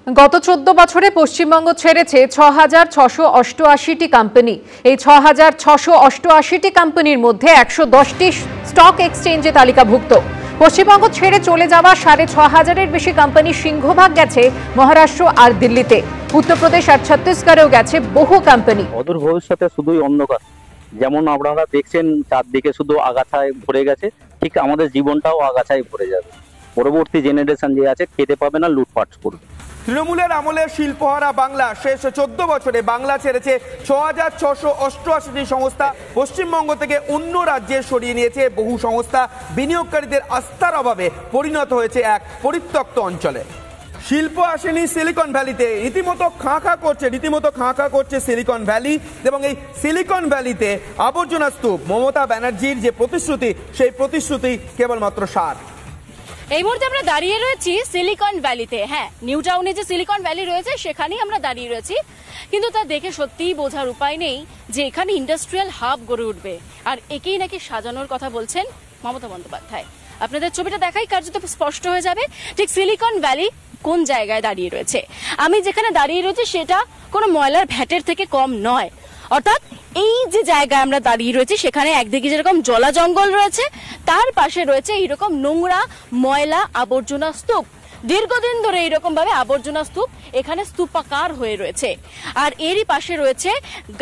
গত ১৪ বছরে পশ্চিমবঙ্গ ছেড়েছে ৬,৬৮৮টি কোম্পানি। এই ৬,৬৮৮টি কোম্পানির মধ্যে ১১০টি স্টক এক্সচেঞ্জে তালিকাভুক্ত। পশ্চিমবঙ্গ ছেড়ে চলে যাওয়া ৬,৫০০-এর বেশি কোম্পানি সিংহভাগ গেছে মহারাষ্ট্র আর দিল্লিতে। উত্তরপ্রদেশ আর ছত্তিশগড়েও গেছে বহু কোম্পানি। অদূর ভবিষ্যতে শুধুই অন্ধকার। যেমন আপনারা দেখছেন চারদিকে শুধু আগাছায় ভরে গেছে, ঠিক আমাদের জীবনটাও আগাছায় ভরে যাবে। পরবর্তী জেনারেশন যে আছে খেতে পাবে না, লুটপাট করবে। তৃণমূলের আমলে শিল্পহারা বাংলা। শেষ 14 বছরে বাংলা ছেড়েছে ৬,৬৮৮টি সংস্থা। পশ্চিমবঙ্গ থেকে অন্য রাজ্যে সরিয়ে নিয়েছে বহু সংস্থা। বিনিয়োগকারীদের আস্থার অভাবে পরিণত হয়েছে এক পরিত্যক্ত অঞ্চলে। শিল্প আসেনি সিলিকন ভ্যালিতে, রীতিমতো খাঁ খাঁ করছে সিলিকন ভ্যালি। এবং এই সিলিকন ভ্যালিতে আবর্জনা স্তূপ। মমতা ব্যানার্জির যে প্রতিশ্রুতি, সেই প্রতিশ্রুতি কেবলমাত্র সার। এই মুহূর্তে আমরা দাঁড়িয়ে রয়েছি সিলিকন ভ্যালিতে। হ্যাঁ, নিউ টাউনে যে সিলিকন ভ্যালি রয়েছে সেখানেই আমরা দাঁড়িয়ে রয়েছি, কিন্তু তা দেখে সত্যিই বোঝার উপায় নেই যে এখানে ইন্ডাস্ট্রিয়াল হাব গড়ে উঠবে। আর একেই নাকি সাজানোর কথা বলছেন মমতা বন্দ্যোপাধ্যায়। আপনাদের ছবিটা দেখাই, কার্যত স্পষ্ট হয়ে যাবে ঠিক সিলিকন ভ্যালি কোন জায়গায় দাঁড়িয়ে রয়েছে। আমি যেখানে দাঁড়িয়ে রয়েছি সেটা কোনো ময়লার ভ্যাটের থেকে কম নয়। অর্থাৎ এই যে জায়গায় আমরা দাঁড়িয়ে রয়েছি সেখানে একদিকে যেরকম জলা জঙ্গল রয়েছে, তার পাশে রয়েছে এইরকম নোংরা ময়লা আবর্জনা স্তূপ। দীর্ঘদিন ধরে এইরকম ভাবে আবর্জনা স্তূপ এখানে স্তূপাকার হয়ে রয়েছে। আর এরই পাশে রয়েছে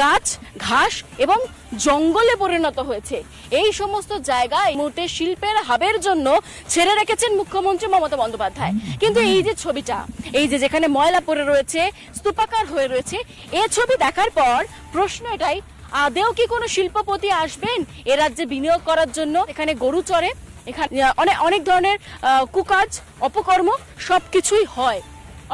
গাছ, ঘাস এবং জঙ্গলে পরিণত হয়েছে। এই সমস্ত জায়গা এই মুহূর্তে শিল্পের হাবের জন্য ছেড়ে রেখেছেন মুখ্যমন্ত্রী মমতা বন্দ্যোপাধ্যায়। কিন্তু এই যে ছবিটা, এই যে যেখানে ময়লা পড়ে রয়েছে, স্তূপাকার হয়ে রয়েছে, এই ছবি দেখার পর প্রশ্ন এটাই, আদেও কি কোনো শিল্পপতি আসবেন এ রাজ্যে বিনিয়োগ করার জন্য? এখানে গরু চড়ে, এখানে অনেক ধরনের কুকাজ, অপকর্ম সবকিছুই হয়।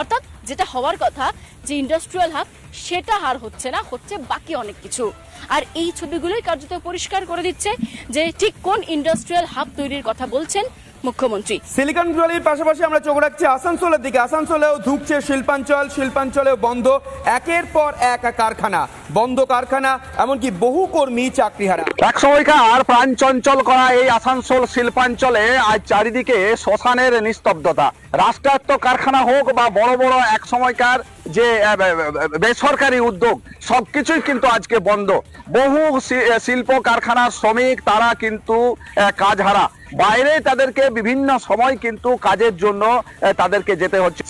অর্থাৎ যেটা হওয়ার কথা যে ইন্ডাস্ট্রিয়াল হাব, সেটা আর হচ্ছে না, হচ্ছে বাকি অনেক কিছু। আর এই ছবিগুলোই কার্যত পরিষ্কার করে দিচ্ছে যে ঠিক কোন ইন্ডাস্ট্রিয়াল হাব তৈরির কথা বলছেন মুখ্যমন্ত্রী। সিলিকন ভ্যালির পাশাপাশি আমরা চোখ রাখছি আসানসোলের দিকে। আসানসোলেও ধুঁকছে শিল্পাঞ্চল, শিল্পাঞ্চলেও বন্ধ একের পর এক কারখানা, বন্ধ কারখানা, এমনকি বহু কর্মী চাকরিহারা। এক সময়কার প্রাণ চঞ্চল করা এই আসানসোল শিল্পাঞ্চলে আজ চারিদিকে শ্মশানের নিস্তব্ধতা। রাষ্ট্রায়ত্ত কারখানা হোক বা বড় বড় এক সময়কার যে বেসরকারি উদ্যোগ, সবকিছুই কিন্তু আজকে বন্ধ। বহু শিল্প কারখানার শ্রমিক তারা কিন্তু কাজ হারা। বাইরে তাদেরকে বিভিন্ন সময় কিন্তু কাজের জন্য তাদেরকে যেতে হচ্ছে।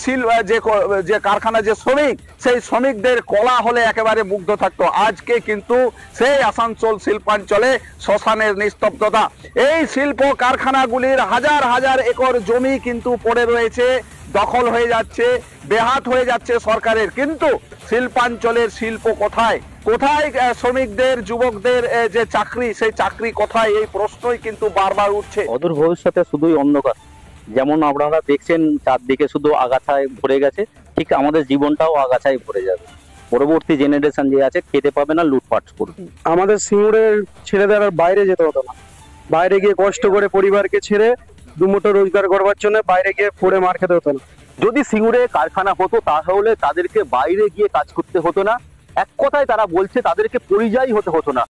যে কারখানা যে শ্রমিক, সেই শ্রমিকদের কলা হলে একেবারে মুগ্ধ থাকতো। আজকে কিন্তু সেই আসানসোল শিল্পাঞ্চলে শ্মশানের নিস্তব্ধতা। এই শিল্প কারখানাগুলির হাজার হাজার একর জমি কিন্তু পড়ে রয়েছে, দখল হয়ে যাচ্ছে, বেহাত হয়ে যাচ্ছে সরকারের। কিন্তু শিল্পাঞ্চলের শিল্প কোথায়? কোথায় শ্রমিকদের, যুবকদের যে চাকরি, সেই চাকরি কোথায়? এই প্রশ্নই কিন্তু বারবার উঠছে। অদূর ভবিষ্যতে শুধুই অন্ধকার। যেমন আপনারা দেখছেন চারদিকে শুধু আগাছায় ভরে গেছে, ঠিক আমাদের জীবনটাও আগাছায় ভরে যাবে। পরবর্তী জেনারেশন যে আছে খেতে পাবে না, লুটপাট করবে। আমাদের সিঙ্গুরের ছেলেদের আর বাইরে যেতে হতো না। বাইরে গিয়ে কষ্ট করে পরিবারকে ছেড়ে দুমুঠো রোজগার করবার জন্য বাইরে গিয়ে পড়ে মার খেতে হতো না। যদি সিঙ্গুরে কারখানা হতো তাহলে তাদেরকে বাইরে গিয়ে কাজ করতে হতো না। এক কথায় তারা বলছে তাদেরকে পরিযায়ী হতে হতো না।